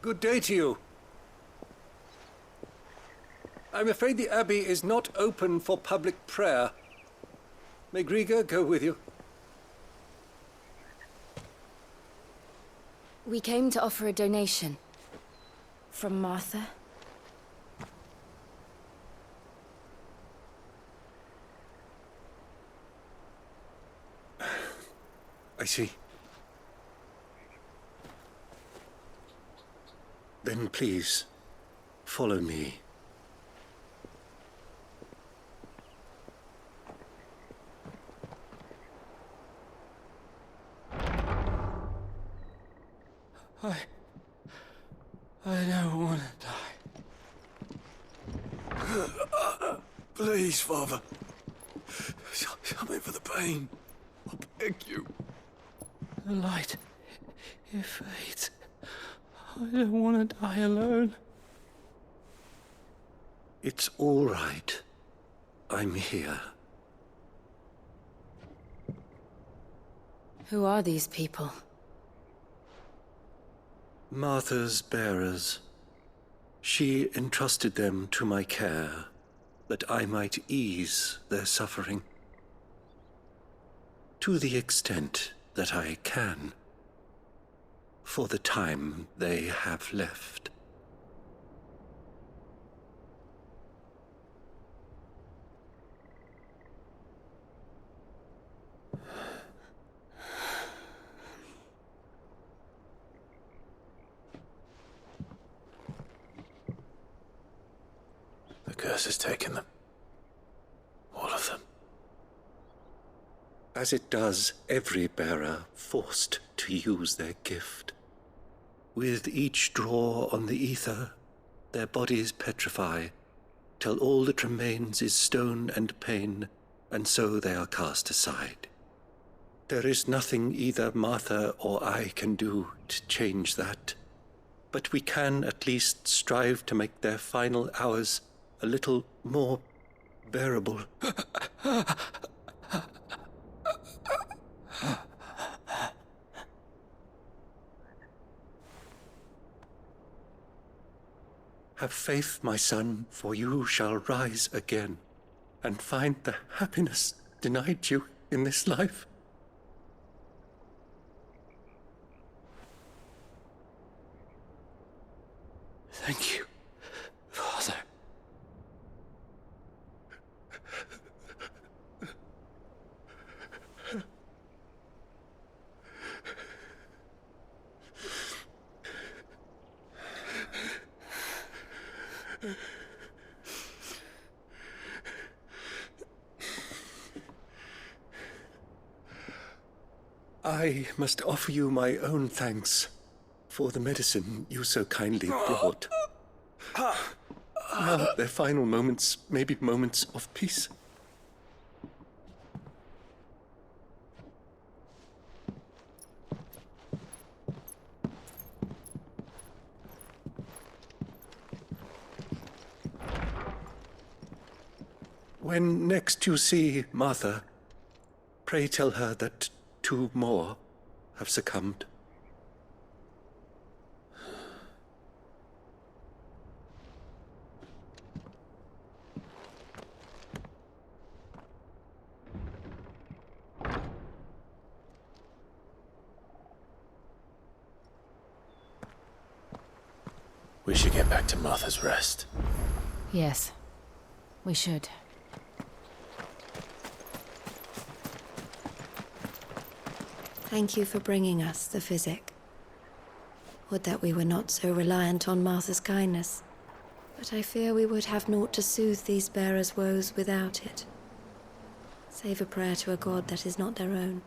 Good day to you. I'm afraid the Abbey is not open for public prayer. May Grieger go with you? We came to offer a donation. From Martha. I see. Then please, follow me. I don't want to die. Please, Father. Something for the pain. I beg you. The light, it fades. I don't want to die alone. It's all right. I'm here. Who are these people? Martha's bearers. She entrusted them to my care, that I might ease their suffering. To the extent that I can, for the time they have left. The curse has taken them. All of them. As it does every bearer forced to use their gift. With each draw on the ether, their bodies petrify, till all that remains is stone and pain, and so they are cast aside. There is nothing either Martha or I can do to change that, but we can at least strive to make their final hours a little more bearable. Have faith, my son, for you shall rise again and find the happiness denied you in this life. Thank you, Father. I must offer you my own thanks for the medicine you so kindly brought. Now their final moments may be moments of peace. When next you see Martha, pray tell her that 2 more have succumbed. We should get back to Martha's Rest. Yes, we should. Thank you for bringing us the physic. Would that we were not so reliant on Martha's kindness, but I fear we would have naught to soothe these bearers' woes without it, save a prayer to a god that is not their own.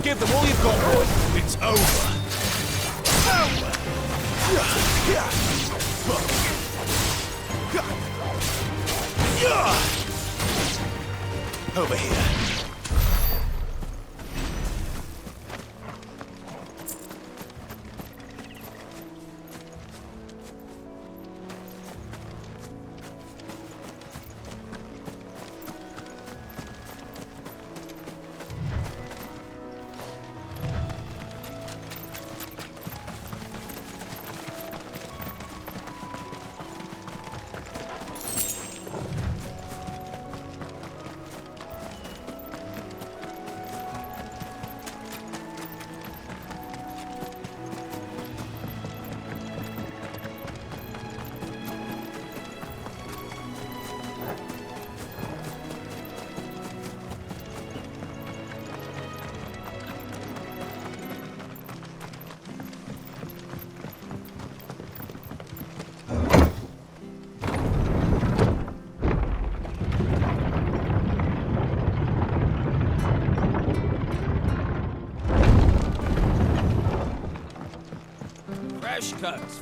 Give them all you've got, boy. It's over. Over here.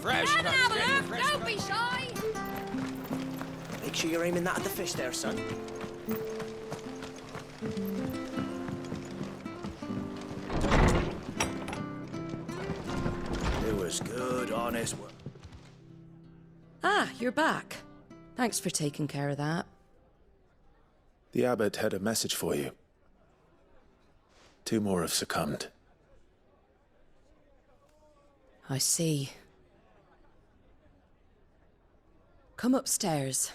Fresh cuts. Have a look, don't be shy. Make sure you're aiming that at the fish there, son. It was good, honest work. Ah, you're back. Thanks for taking care of that. The abbot had a message for you. 2 more have succumbed. I see. Come upstairs.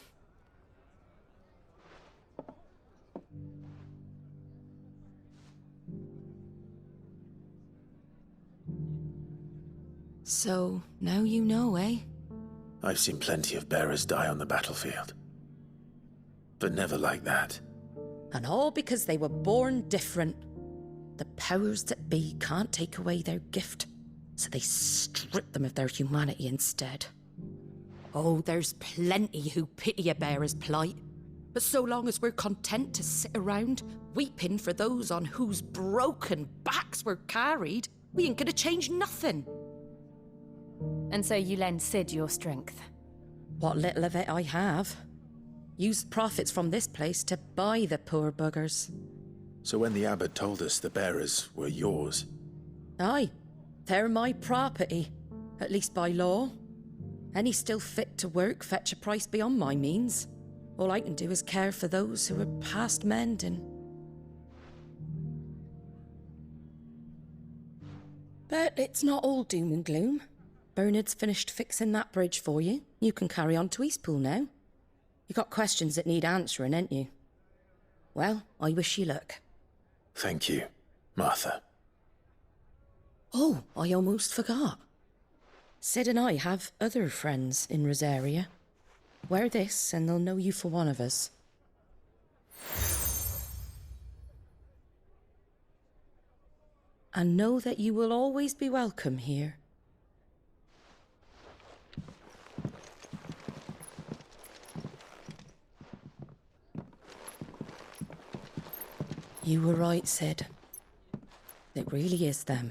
So, now you know, eh? I've seen plenty of bearers die on the battlefield. But never like that. And all because they were born different. The powers that be can't take away their gift, so they strip them of their humanity instead. Oh, there's plenty who pity a bearer's plight. But so long as we're content to sit around, weeping for those on whose broken backs we're carried, we ain't gonna change nothing. And so you lend Sid your strength? What little of it I have. Used profits from this place to buy the poor buggers. So when the abbot told us the bearers were yours... Aye, they're my property, at least by law. Any still fit to work fetch a price beyond my means. All I can do is care for those who are past mending. But it's not all doom and gloom. Bernard's finished fixing that bridge for you. You can carry on to Eastpool now. You got questions that need answering, ain't you? Well, I wish you luck. Thank you, Martha. Oh, I almost forgot. Sid and I have other friends in Rosaria. Wear this and they'll know you for one of us. And know that you will always be welcome here. You were right, Sid. It really is them.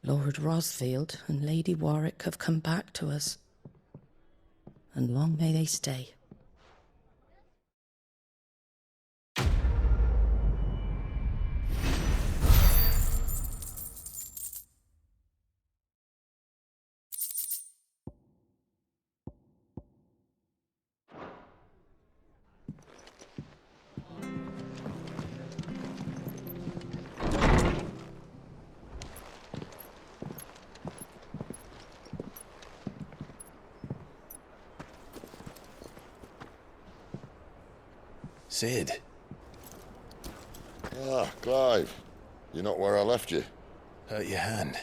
Lord Rosfield and Lady Warwick have come back to us. And long may they stay. Sid. Ah, Clive. You're not where I left you. Hurt your hand.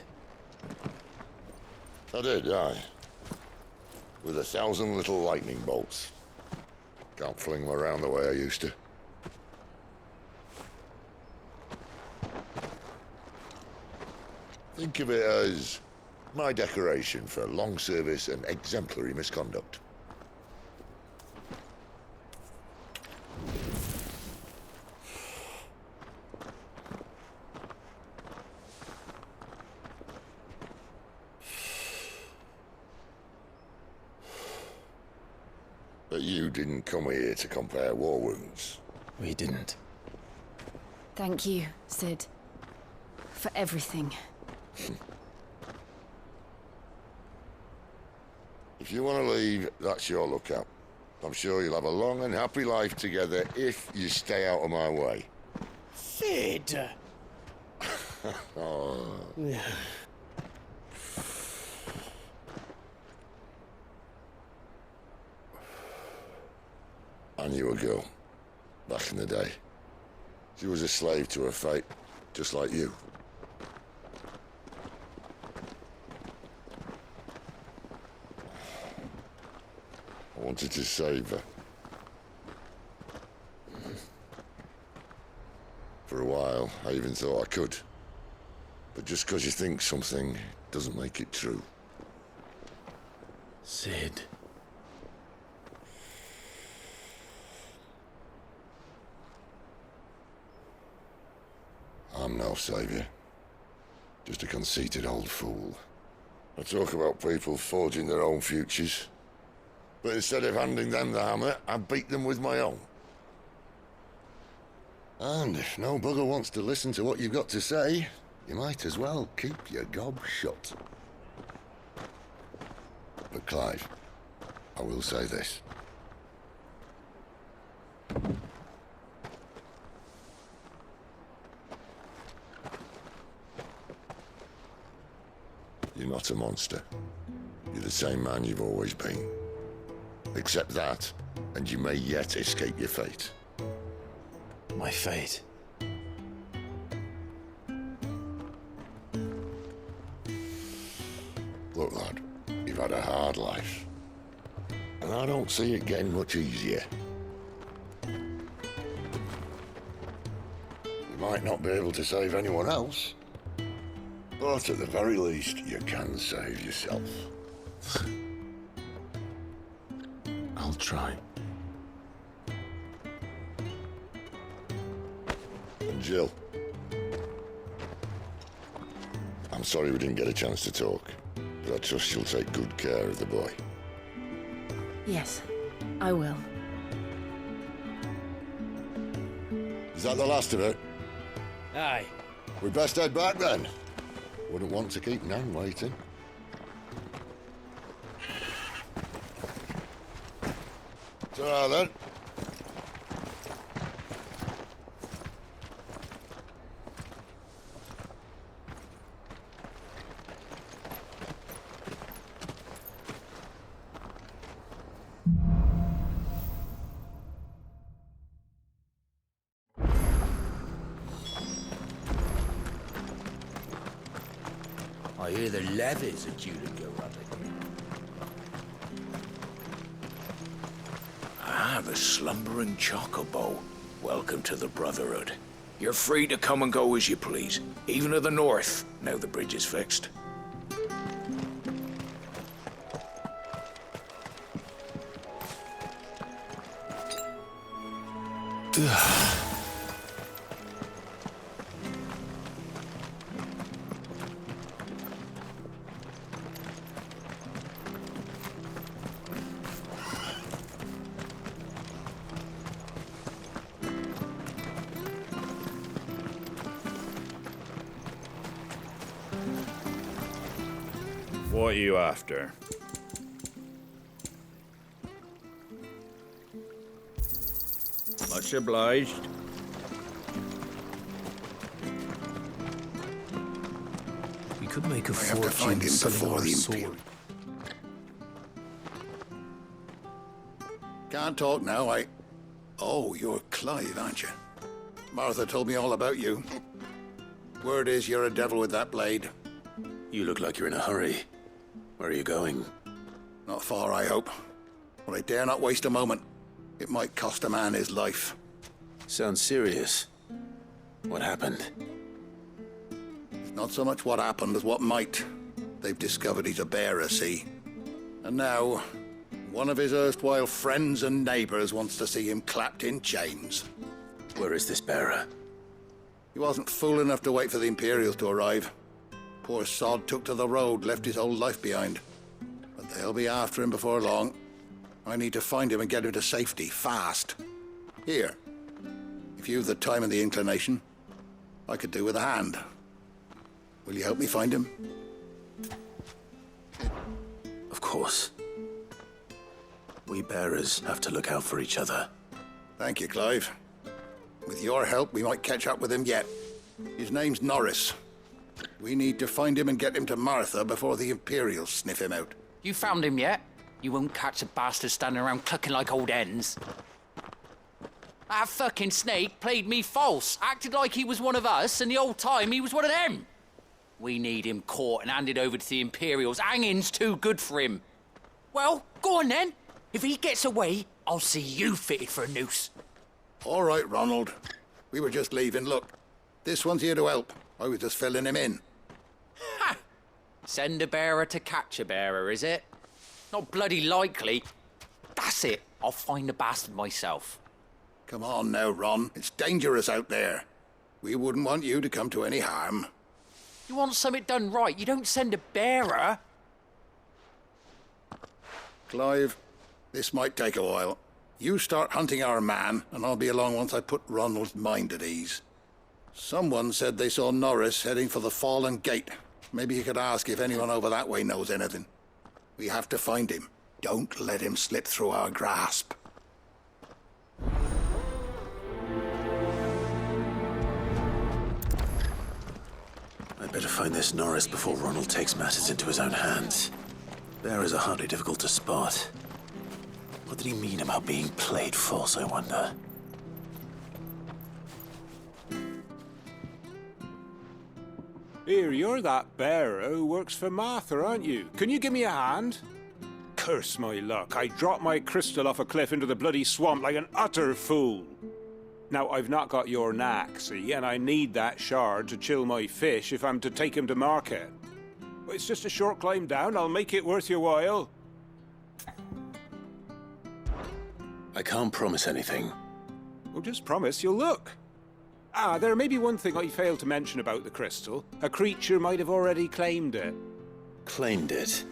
I did, aye. With 1,000 little lightning bolts. Can't fling them around the way I used to. Think of it as my decoration for long service and exemplary misconduct. But you didn't come here to compare war wounds. We didn't. Thank you, Sid. For everything. If you want to leave, that's your lookout. I'm sure you'll have a long and happy life together if you stay out of my way. Sid! Oh. I knew a girl, back in the day. She was a slave to her fate, just like you. I wanted to save her. For a while, I even thought I could. But just because you think something doesn't make it true. Sid. I'm no savior. Just a conceited old fool. I talk about people forging their own futures. But instead of handing them the hammer, I beat them with my own. And if no bugger wants to listen to what you've got to say, you might as well keep your gob shut. But Clive, I will say this. You're not a monster. You're the same man you've always been. Accept that, and you may yet escape your fate. My fate. Look, lad, you've had a hard life. And I don't see it getting much easier. You might not be able to save anyone else, but at the very least, you can save yourself. I'll try. And Jill, I'm sorry we didn't get a chance to talk, but I trust you'll take good care of the boy. Yes, I will. Is that the last of it? Aye. We best head back then. Wouldn't want to keep Nan waiting. Ta-ra then. I hear the levies are due to go running. Ah, the slumbering chocobo. Welcome to the Brotherhood. You're free to come and go as you please, even to the north, now the bridge is fixed. What are you after? Much obliged. We could make a I have to find fortune him selling before our the sword. Imperial. Can't talk now, Oh, you're Clive, aren't you? Martha told me all about you. Word is you're a devil with that blade. You look like you're in a hurry. Where are you going? Not far, I hope. But I dare not waste a moment. It might cost a man his life. Sounds serious. What happened? It's not so much what happened as what might. They've discovered he's a bearer, see? And now, one of his erstwhile friends and neighbors wants to see him clapped in chains. Where is this bearer? He wasn't fool enough to wait for the Imperials to arrive. Poor sod took to the road, left his whole life behind. But they'll be after him before long. I need to find him and get him to safety, fast. Here, if you've the time and the inclination, I could do with a hand. Will you help me find him? Of course. We bearers have to look out for each other. Thank you, Clive. With your help, we might catch up with him yet. His name's Norris. We need to find him and get him to Martha before the Imperials sniff him out. You found him yet? You won't catch a bastard standing around clucking like old hens. That fucking snake played me false, acted like he was one of us, and the whole time he was one of them. We need him caught and handed over to the Imperials. Hanging's too good for him. Well, go on then. If he gets away, I'll see you fitted for a noose. All right, Ronald. We were just leaving. Look, this one's here to help. I was just filling him in. Ha! Send a bearer to catch a bearer, is it? Not bloody likely. That's it. I'll find the bastard myself. Come on now, Ron. It's dangerous out there. We wouldn't want you to come to any harm. You want something done right, you don't send a bearer. Clive, this might take a while. You start hunting our man, and I'll be along once I put Ronald's mind at ease. Someone said they saw Norris heading for the Fallen Gate. Maybe you could ask if anyone over that way knows anything. We have to find him. Don't let him slip through our grasp. I'd better find this Norris before Ronald takes matters into his own hands. Bearers are hardly difficult to spot. What did he mean about being played false, I wonder? Here, you're that bearer who works for Martha, aren't you? Can you give me a hand? Curse my luck, I dropped my crystal off a cliff into the bloody swamp like an utter fool. Now, I've not got your knack, see, and I need that shard to chill my fish if I'm to take him to market. But it's just a short climb down, I'll make it worth your while. I can't promise anything. Well, just promise you'll look. Ah, there may be one thing I failed to mention about the crystal. A creature might have already claimed it. Claimed it?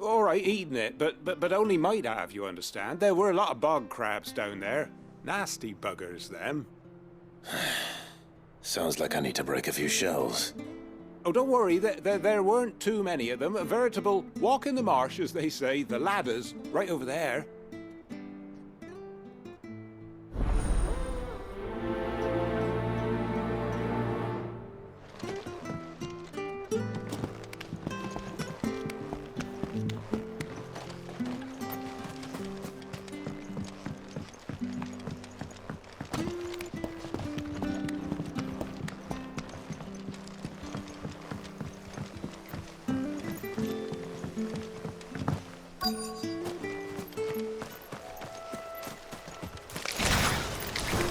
All right, eaten it, but only might have, you understand. There were a lot of bog crabs down there. Nasty buggers, them. Sounds like I need to break a few shells. Oh, don't worry, there weren't too many of them. A veritable walk in the marsh, as they say, the ladders, right over there.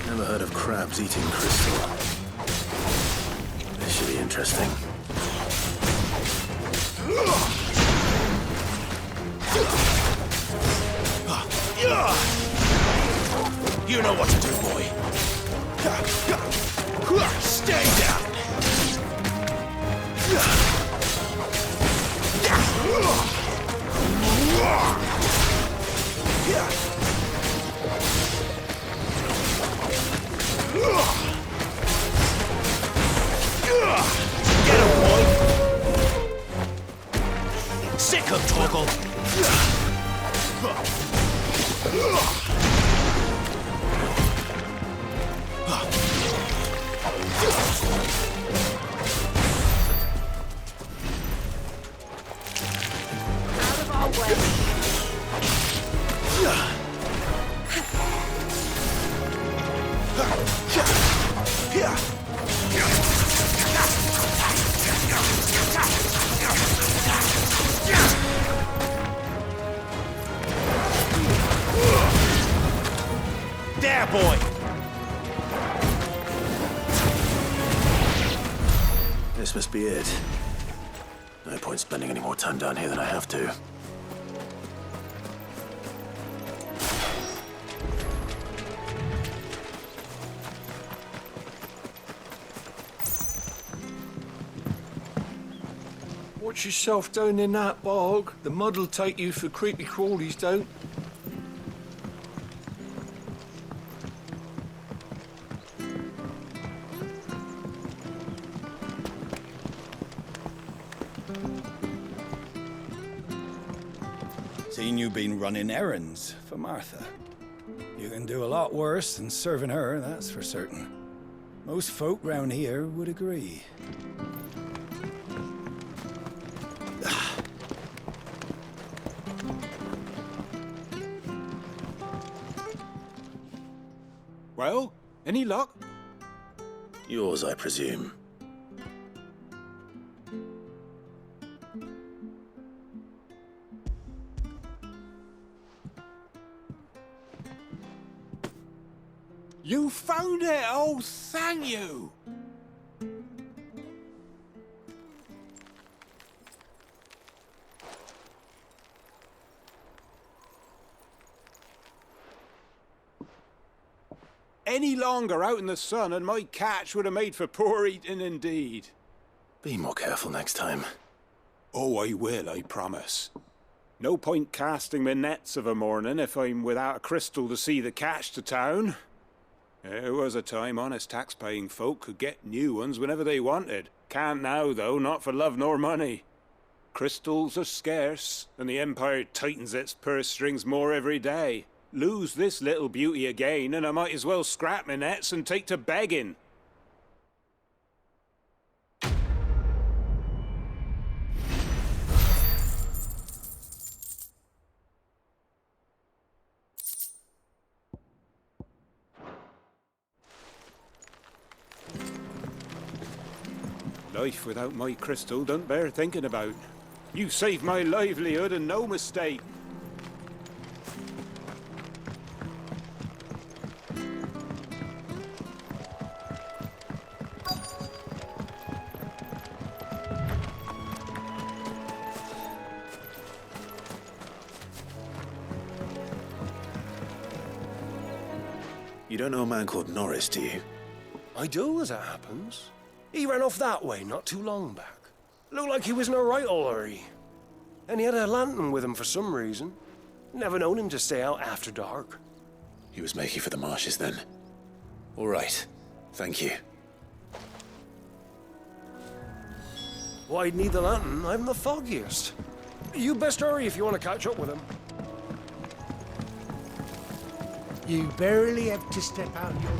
Never heard of crabs eating crystal. This should be interesting. You know what to do, boy. Stay down. Get him, boy. Sick of Torgal. Out of our way. There, boy. This must be it. No point spending any more time down here than I have to. Watch yourself down in that bog. The mud'll take you for creepy crawlies, don't. Seen you been running errands for Martha. You can do a lot worse than serving her, that's for certain. Most folk round here would agree. Well, any luck? Yours, I presume. You found it! Oh, thank you! Any longer out in the sun and my catch would have made for poor eating indeed. Be more careful next time. Oh, I will, I promise. No point casting my nets of a morning if I'm without a crystal to see the catch to town. There was a time honest tax-paying folk could get new ones whenever they wanted. Can't now, though, not for love nor money. Crystals are scarce, and the Empire tightens its purse strings more every day. Lose this little beauty again, and I might as well scrap my nets and take to begging. Life without my crystal don't bear thinking about. You saved my livelihood and no mistake. You don't know a man called Norris, do you? I do, as it happens. He ran off that way not too long back. Looked like he was in a right old hurry. And he had a lantern with him for some reason. Never known him to stay out after dark. He was making for the marshes then. All right. Thank you. Why'd need the lantern? I haven't the foggiest. You best hurry if you want to catch up with him. You barely have to step out your...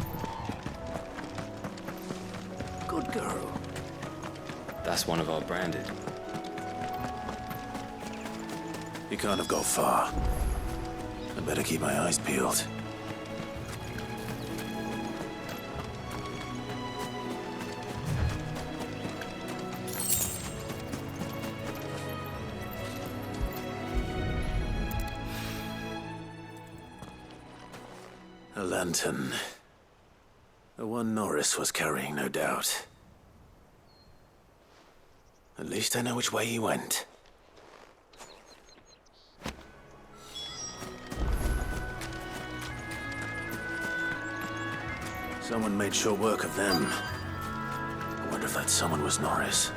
Good girl. That's one of our branded. He can't have got far. I better keep my eyes peeled. A lantern. The one Norris was carrying, no doubt. At least I know which way he went. Someone made short work of them. I wonder if that someone was Norris.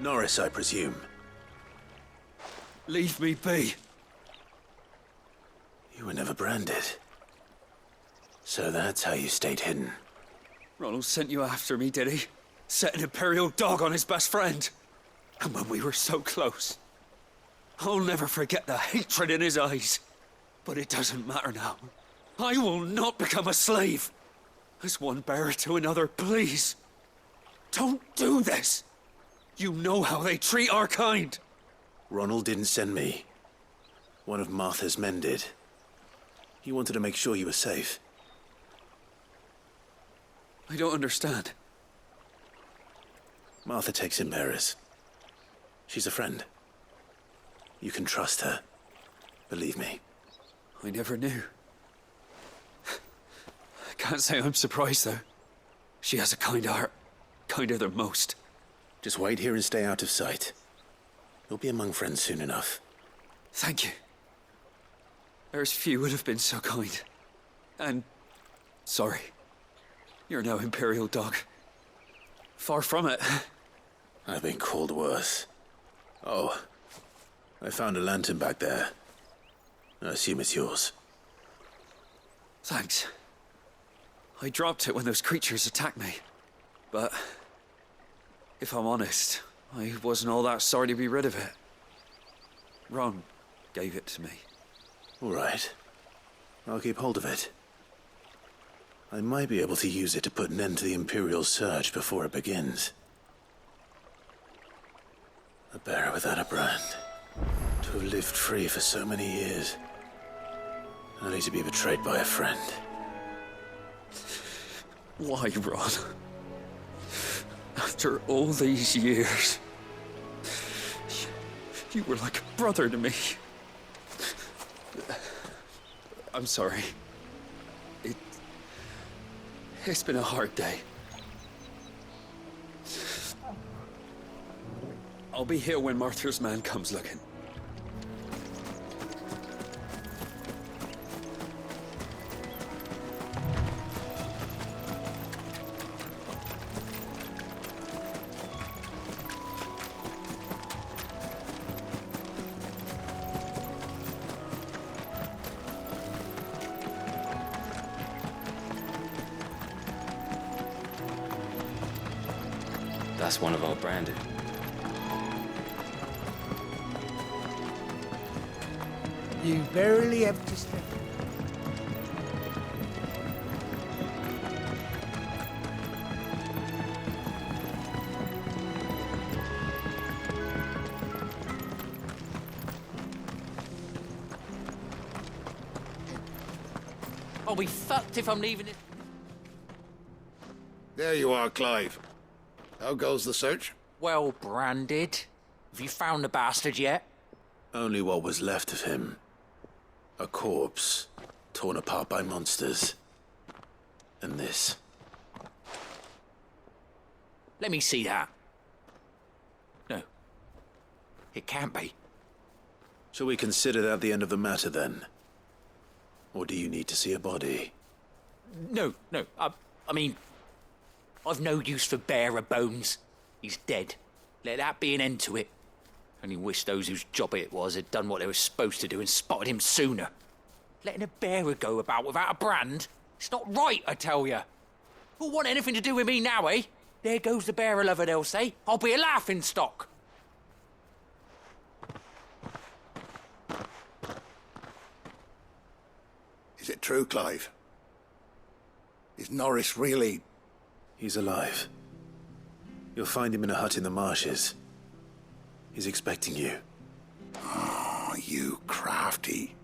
Norris, I presume. Leave me be. You were never branded. So that's how you stayed hidden. Ronald sent you after me, did he? Set an Imperial dog on his best friend. And when we were so close. I'll never forget the hatred in his eyes. But it doesn't matter now. I will not become a slave. As one bearer to another, please. Don't do this. You know how they treat our kind. Ronald didn't send me. One of Martha's men did. He wanted to make sure you were safe. I don't understand. Martha takes in bearers. She's a friend. You can trust her. Believe me. I never knew. I can't say I'm surprised, though. She has a kind heart. Kinder than most. Just wait here and stay out of sight. You'll be among friends soon enough. Thank you. There's few would have been so kind. And... sorry. You're no Imperial dog. Far from it. I've been called worse. Oh. I found a lantern back there. I assume it's yours. Thanks. I dropped it when those creatures attacked me. But if I'm honest, I wasn't all that sorry to be rid of it. Ron gave it to me. All right. I'll keep hold of it. I might be able to use it to put an end to the Imperial Surge before it begins. A bearer without a brand. To have lived free for so many years. Only to be betrayed by a friend. Why, Ron? After all these years, you were like a brother to me. I'm sorry. It's been a hard day. I'll be here when Martha's man comes looking. That's one of our branded. You barely have to step. I'll be fucked if I'm leaving it. There you are, Clive. How goes the search? Well branded. Have you found the bastard yet? Only what was left of him. A corpse, torn apart by monsters. And this. Let me see that. No. It can't be. Shall we consider that the end of the matter, then? Or do you need to see a body? No. I mean, I've no use for bearer bones. He's dead. Let that be an end to it. Only wish those whose job it was had done what they were supposed to do and spotted him sooner. Letting a bearer go about without a brand? It's not right, I tell you. Who'll want anything to do with me now, eh? There goes the bearer lover, they'll say. I'll be a laughing stock. Is it true, Clive? Is Norris really... He's alive. You'll find him in a hut in the marshes. He's expecting you. Oh, you crafty.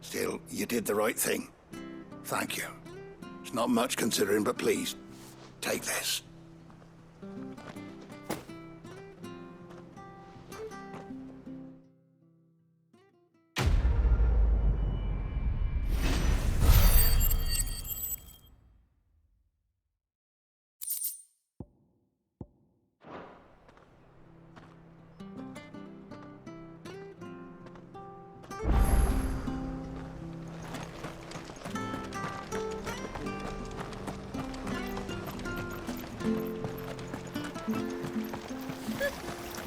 Still, you did the right thing. Thank you. It's not much considering, but please, take this.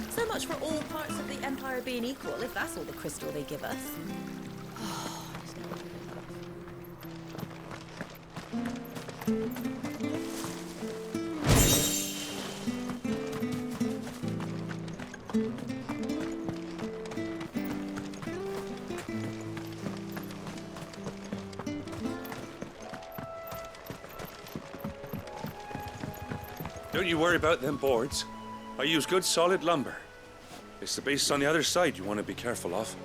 So much for all parts of the Empire being equal, if that's all the crystal they give us. Don't you worry about them boards. I use good solid lumber. It's the base on the other side you want to be careful of.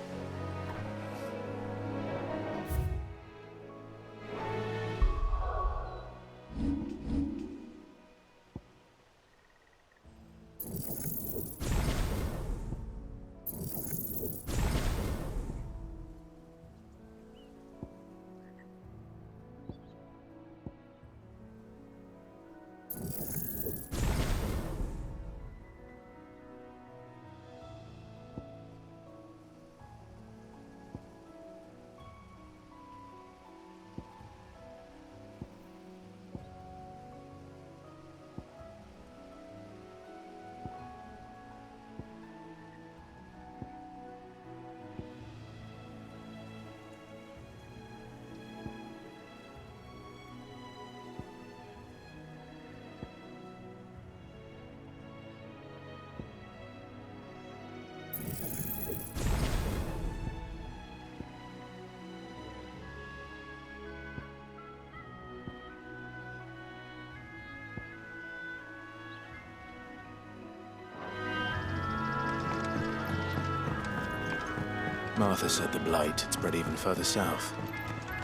Martha said the blight had spread even further south,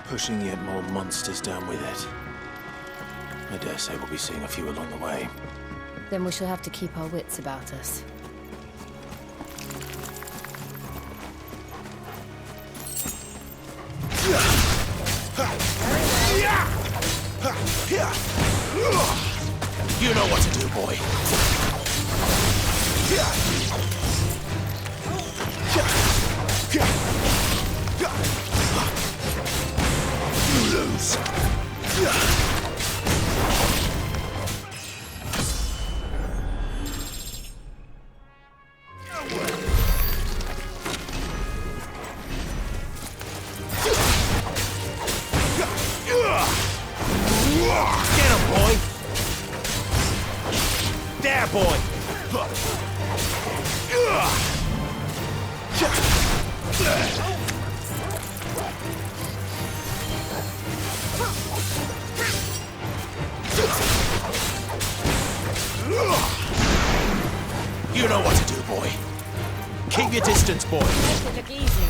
pushing yet more monsters down with it. I dare say we'll be seeing a few along the way. Then we shall have to keep our wits about us. You know what to do, boy. You lose. Get him, boy! There, boy! You know what to do, boy. Keep your distance, boy. Make it look easy.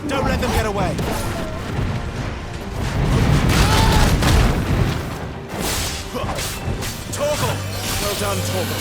Don't let them get away. Torgal! Well done, Torgal.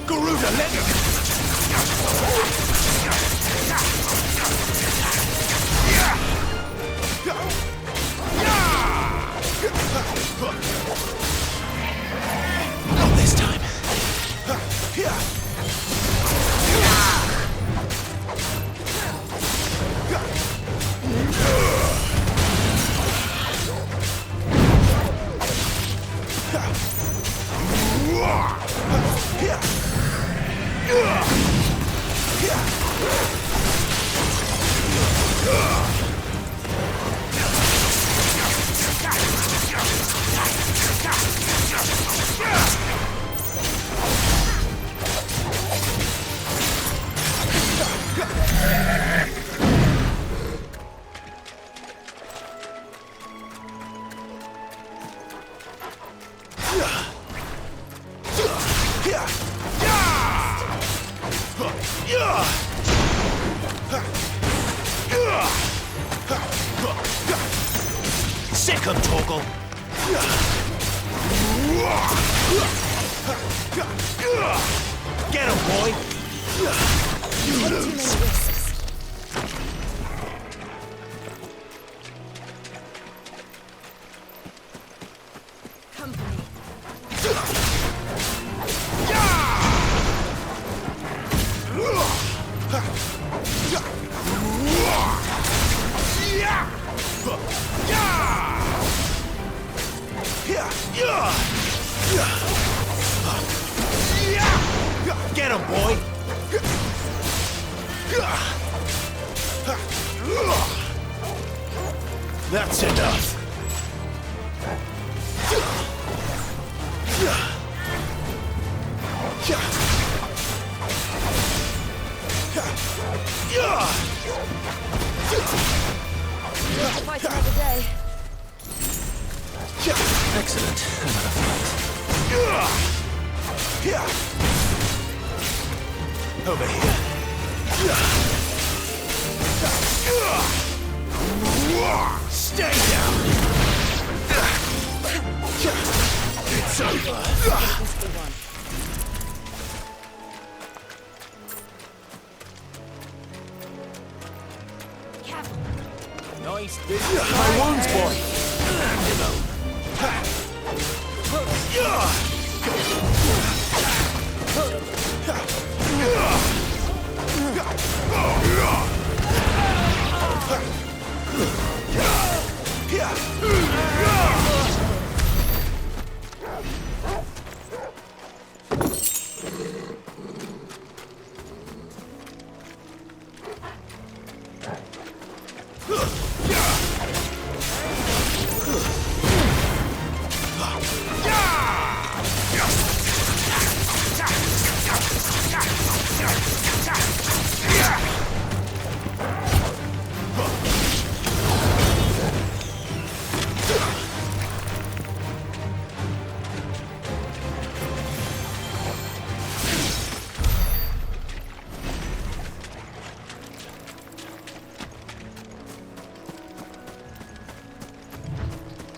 Garuda, let him! Not this time. Sick of Torgal! Get him, boy! You lose! Get him, boy! That's enough. Fight another day. Excellent. Another fight. Over here. Stay down! It's over! Nice My wounds, boy!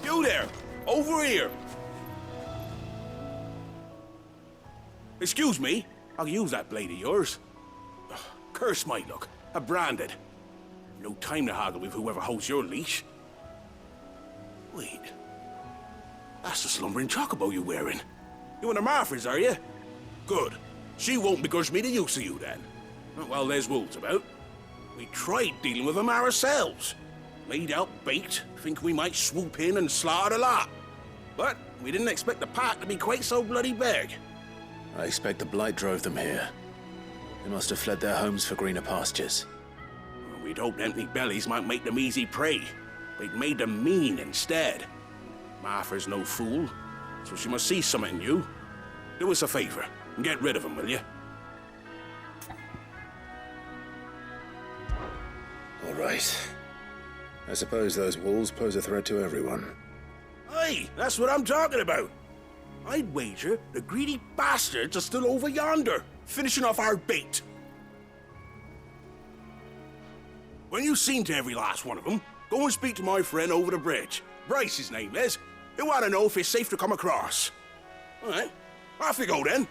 You there! Over here! Excuse me, I'll use that blade of yours. Ugh, curse my luck, I'm branded. No time to haggle with whoever holds your leash. Wait, that's the slumbering chocobo you're wearing. You and the Marthas, are you? Good. She won't begrudge me the use of you then. Well, there's wolves about. We tried dealing with them ourselves. Laid out bait, think we might swoop in and slaughter the lot. But we didn't expect the pack to be quite so bloody big. I expect the blight drove them here. They must have fled their homes for greener pastures. We'd hoped empty bellies might make them easy prey. They'd made them mean instead. Martha's no fool, so she must see something in you. Do us a favor and get rid of them, will you? All right. I suppose those wolves pose a threat to everyone. Hey, that's what I'm talking about. I'd wager the greedy bastards are still over yonder, finishing off our bait. When you've seen to every last one of them, go and speak to my friend over the bridge. Bryce, his name is. He'll want to know if it's safe to come across. All right, off you go then.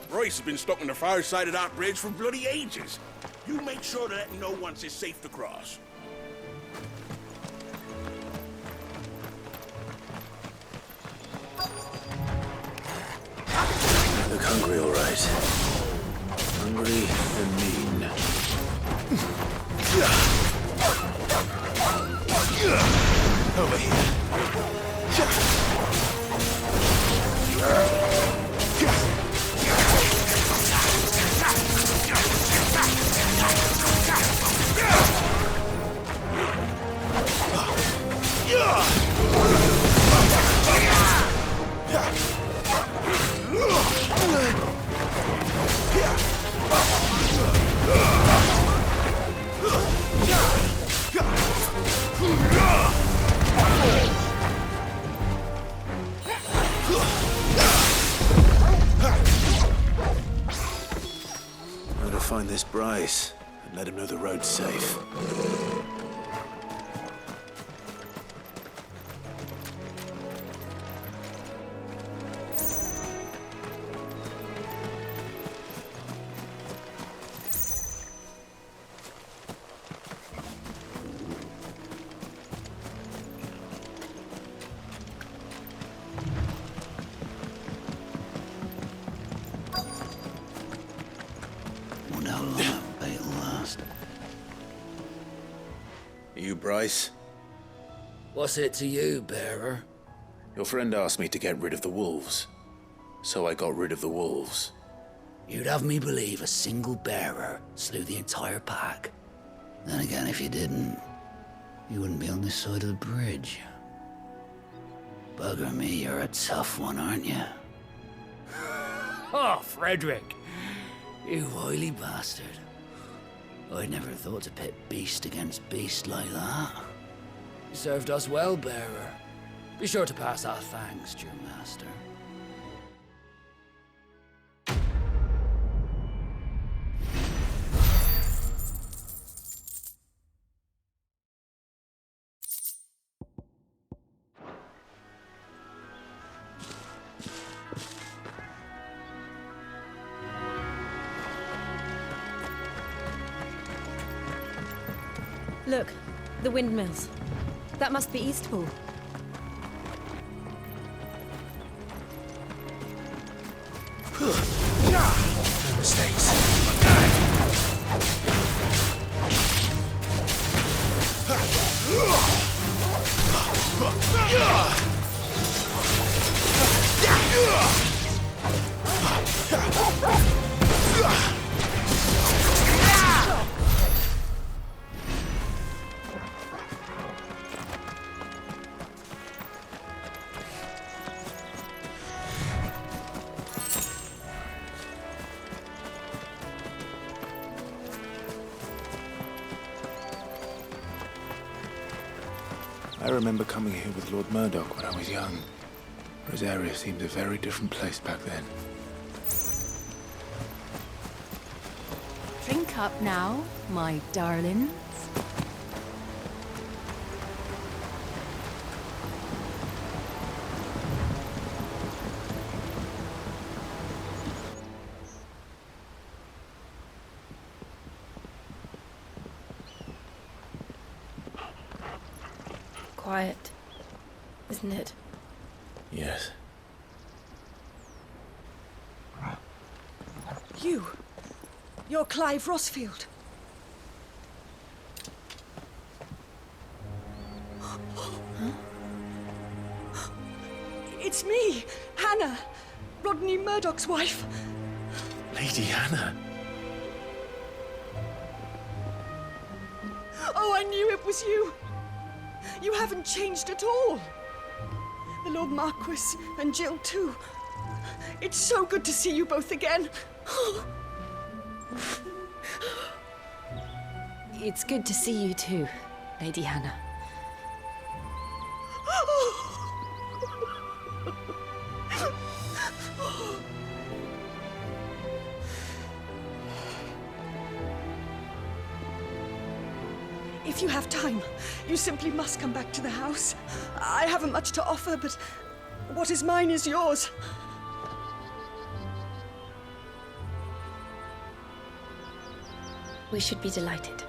Bryce has been stuck on the far side of that bridge for bloody ages. You make sure to let him know once it's safe to cross. Look hungry, all right. Hungry and mean. Over here. How to find this Bryce and let him know the road's safe. Wonder how long that bait'll last. You Bryce? What's it to you, bearer? Your friend asked me to get rid of the wolves. So I got rid of the wolves. You'd have me believe a single bearer slew the entire pack. Then again, if you didn't, you wouldn't be on this side of the bridge. Bugger me, you're a tough one, aren't you? Oh, Frederick! You wily bastard. I'd never thought to pit beast against beast like that. You served us well, bearer. Be sure to pass our thanks to your master. Look, the windmills. That must be Eastpool. No mistakes. I remember coming here with Lord Murdoch when I was young. Rosaria seemed a very different place back then. Drink up now, my darlings. Quiet, isn't it? Yes. You're Clive Rossfield. It's me, Hanna, Rodney Murdoch's wife. Lady Hanna. Oh, I knew it was you. You haven't changed at all. The Lord Marquis and Jill too. It's so good to see you both again. It's good to see you too, Lady Hanna. If you have time, you simply must come back to the house. I haven't much to offer, but what is mine is yours. We should be delighted.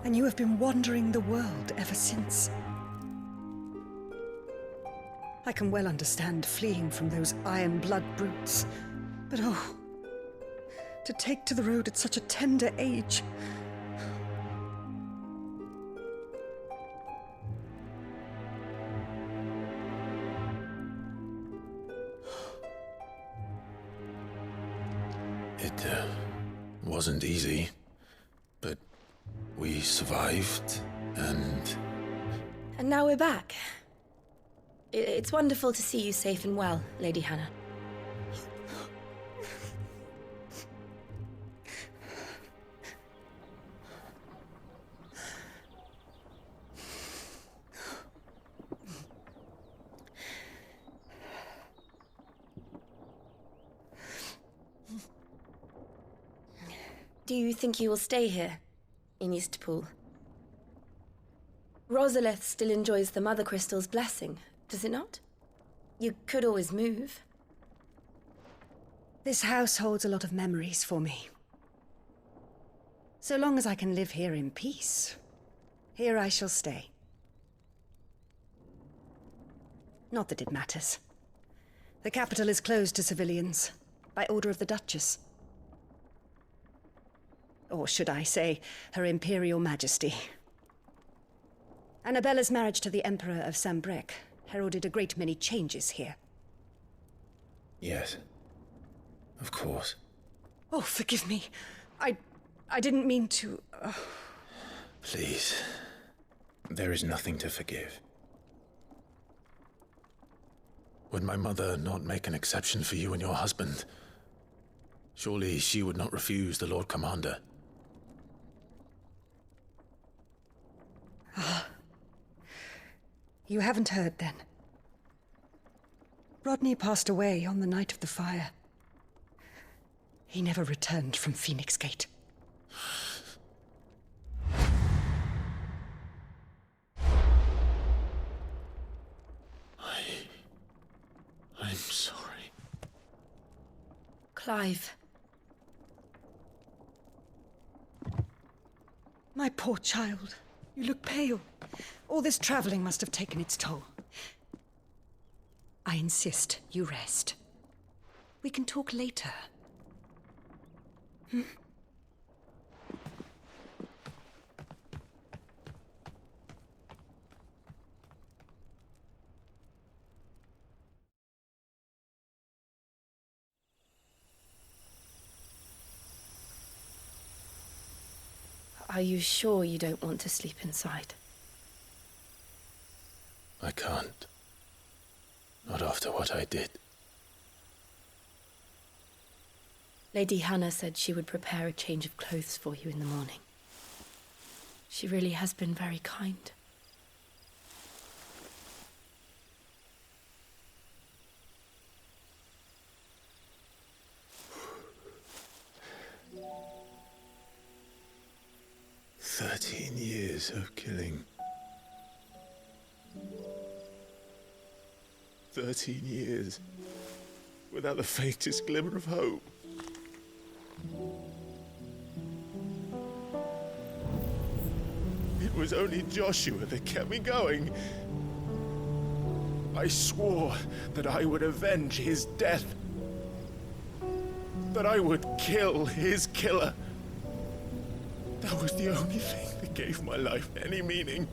And you have been wandering the world ever since. I can well understand fleeing from those iron blood brutes, but oh, to take to the road at such a tender age. It wasn't easy, but we survived, and now we're back. It's wonderful to see you safe and well, Lady Hanna. Do you think you will stay here, in Eastpool? Rosalith still enjoys the Mother Crystal's blessing, does it not? You could always move. This house holds a lot of memories for me. So long as I can live here in peace, here I shall stay. Not that it matters. The capital is closed to civilians, by order of the Duchess. Or should I say, Her Imperial Majesty. Annabella's marriage to the Emperor of Sambrec heralded a great many changes here. yes, of course. Oh, forgive me. I didn't mean to... Please, there is nothing to forgive. Would my mother not make an exception for you and your husband? Surely she would not refuse the Lord Commander. You haven't heard, then. Rodney passed away on the night of the fire. He never returned from Phoenix Gate. Clive. My poor child. You look pale. All this traveling must have taken its toll. I insist you rest. We can talk later. Hmm? Are you sure you don't want to sleep inside? I can't. Not after what I did. Lady Hanna said she would prepare a change of clothes for you in the morning. She really has been very kind. Years of killing. 13 years without the faintest glimmer of hope. It was only Joshua that kept me going. I swore that I would avenge his death. That I would kill his killer. That was the only thing that gave my life any meaning.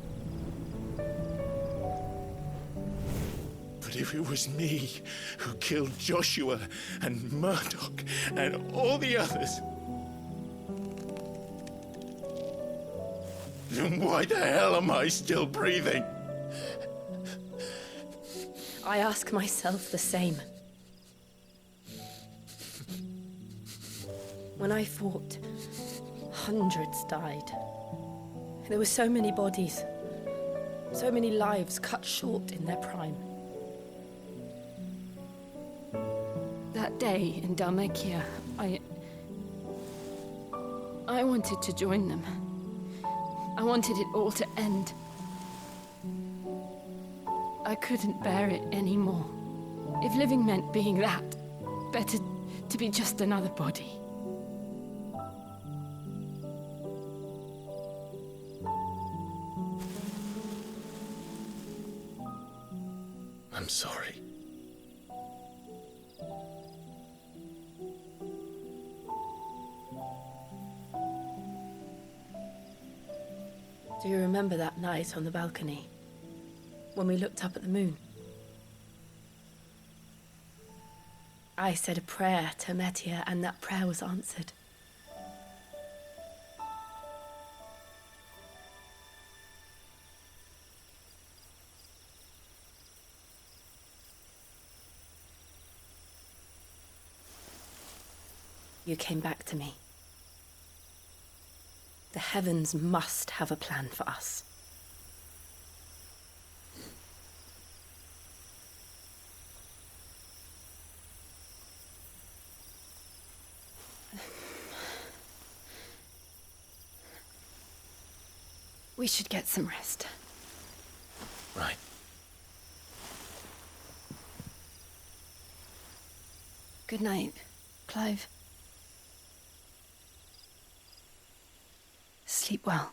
But if it was me who killed Joshua and Murdoch and all the others, then why the hell am I still breathing? I ask myself the same. When I fought, hundreds died. There were so many bodies, so many lives cut short in their prime. That day in Dalmekia, I wanted to join them. I wanted it all to end. I couldn't bear it anymore. If living meant being that, better to be just another body. I'm sorry. Do you remember that night on the balcony, when we looked up at the moon? I said a prayer to Metia, and that prayer was answered. You came back to me. The heavens must have a plan for us. We should get some rest. Right. Good night, Clive. Sleep well.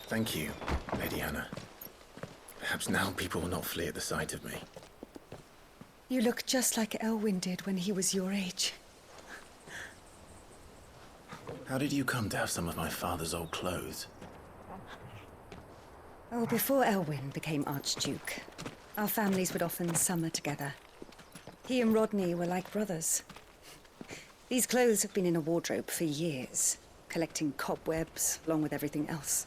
Thank you, Lady Hanna. Perhaps now people will not flee at the sight of me. You look just like Elwyn did when he was your age. How did you come to have some of my father's old clothes? Oh, before Elwyn became Archduke, our families would often summer together. He and Rodney were like brothers. These clothes have been in a wardrobe for years, collecting cobwebs along with everything else.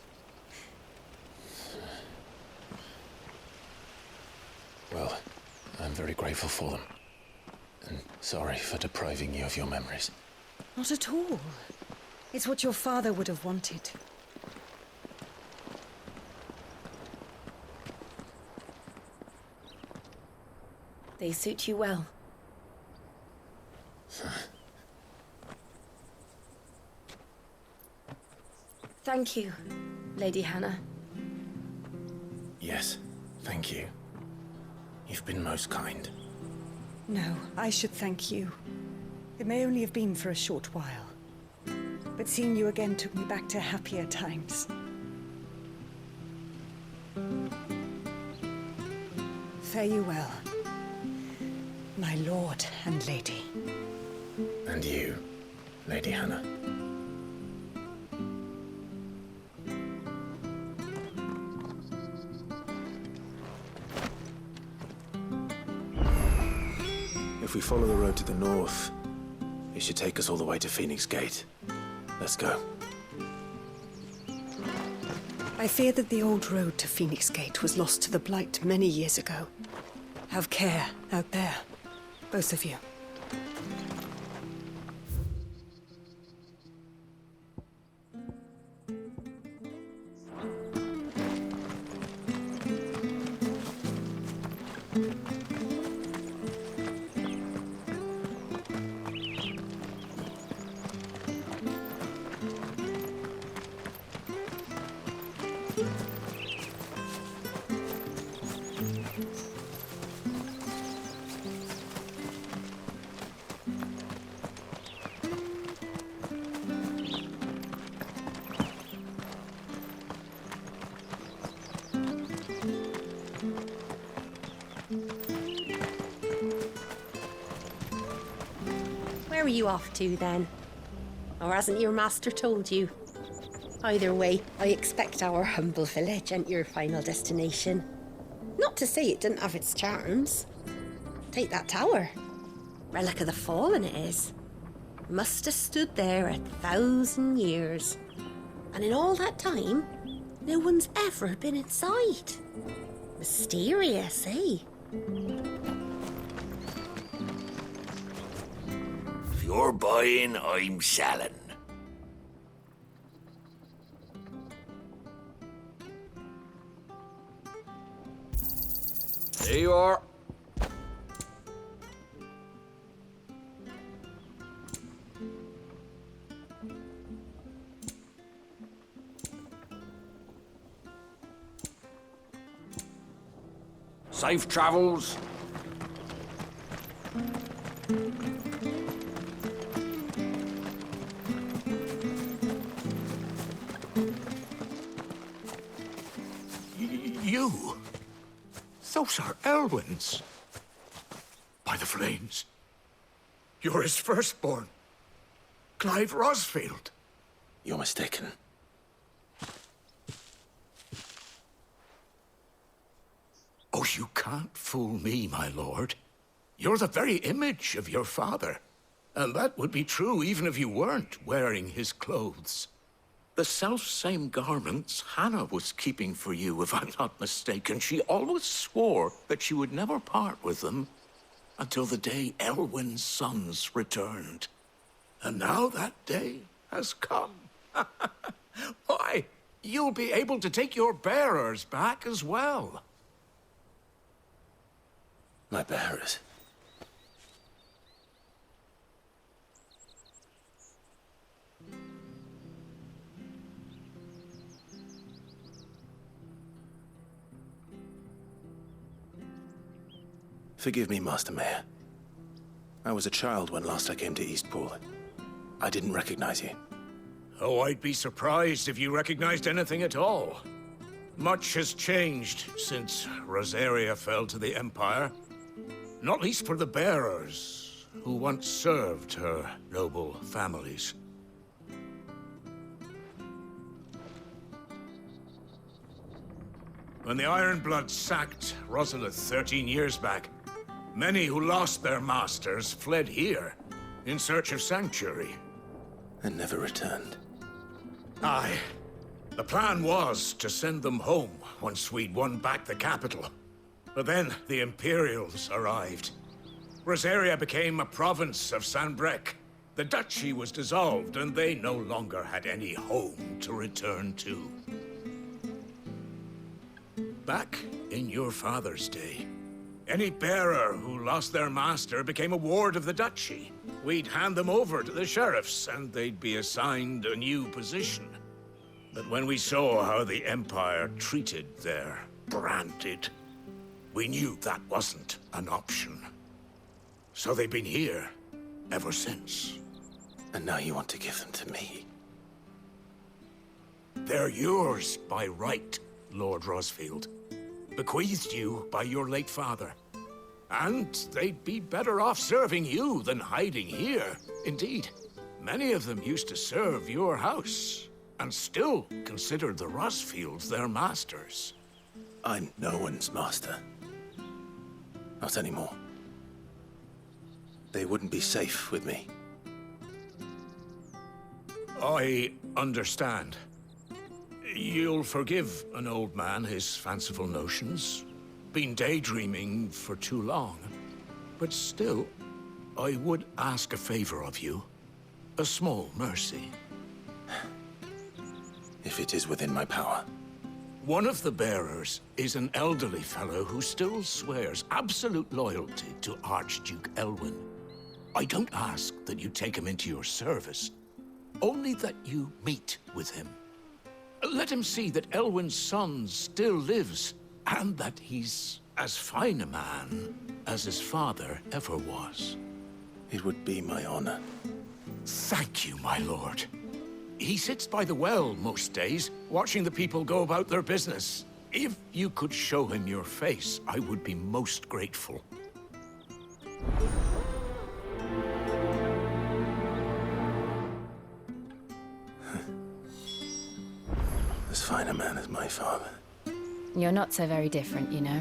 Well, I'm very grateful for them. And sorry for depriving you of your memories. Not at all. It's what your father would have wanted. They suit you well. Thank you, Lady Hanna. Yes, thank you. You've been most kind. No, I should thank you. It may only have been for a short while, but seeing you again took me back to happier times. Fare you well, my lord and lady. And you, Lady Hanna. If we follow the road to the north, it should take us all the way to Phoenix Gate. Let's go. I fear that the old road to Phoenix Gate was lost to the Blight many years ago. Have care out there, both of you. Where are you off to, then? Or hasn't your master told you? Either way, I expect our humble village ain't your final destination. Not to say it didn't have its charms. Take that tower. Relic of the Fallen it is. Must have stood there 1,000 years. And in all that time, no one's ever been inside. Mysterious, eh? If you're buying, I'm selling. There you are. Safe travels. You? Those are Elwyn's. By the flames. You're his firstborn. Clive Rosfield. You're mistaken. Oh, you can't fool me, my lord. You're the very image of your father. And that would be true even if you weren't wearing his clothes. The self-same garments Hanna was keeping for you, if I'm not mistaken. She always swore that she would never part with them until the day Elwyn's sons returned. And now that day has come. Why, you'll be able to take your bearers back as well. My bearers? Forgive me, Master Mayor. I was a child when last I came to Eastpool. I didn't recognize you. Oh, I'd be surprised if you recognized anything at all. Much has changed since Rosaria fell to the Empire. Not least for the bearers, who once served her noble families. When the Ironbloods sacked Rosalith 13 years back, many who lost their masters fled here in search of sanctuary. And never returned. Aye. The plan was to send them home once we'd won back the capital. But then the Imperials arrived. Rosaria became a province of Sanbreque. The duchy was dissolved, and they no longer had any home to return to. Back in your father's day, any bearer who lost their master became a ward of the duchy. we'd hand them over to the sheriffs and they'd be assigned a new position. But when we saw how the Empire treated their branded, we knew that wasn't an option. So they've been here ever since. And now you want to give them to me? They're yours by right, Lord Rosfield. Bequeathed you by your late father. And they'd be better off serving you than hiding here. Indeed, many of them used to serve your house, and still considered the Rosfields their masters. I'm no one's master. Not anymore. They wouldn't be safe with me. I understand. You'll forgive an old man his fanciful notions. Been daydreaming for too long. But still, I would ask a favor of you. A small mercy. If it is within my power. One of the bearers is an elderly fellow who still swears absolute loyalty to Archduke Elwyn. I don't ask that you take him into your service, only that you meet with him. Let him see that Elwyn's son still lives, and that he's as fine a man as his father ever was. It would be my honor. Thank you, my lord. He sits by the well most days, watching the people go about their business. If you could show him your face, I would be most grateful. As fine a man as my father. You're not so very different, you know.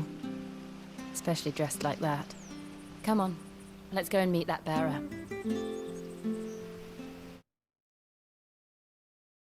Especially dressed like that. Come on, let's go and meet that bearer.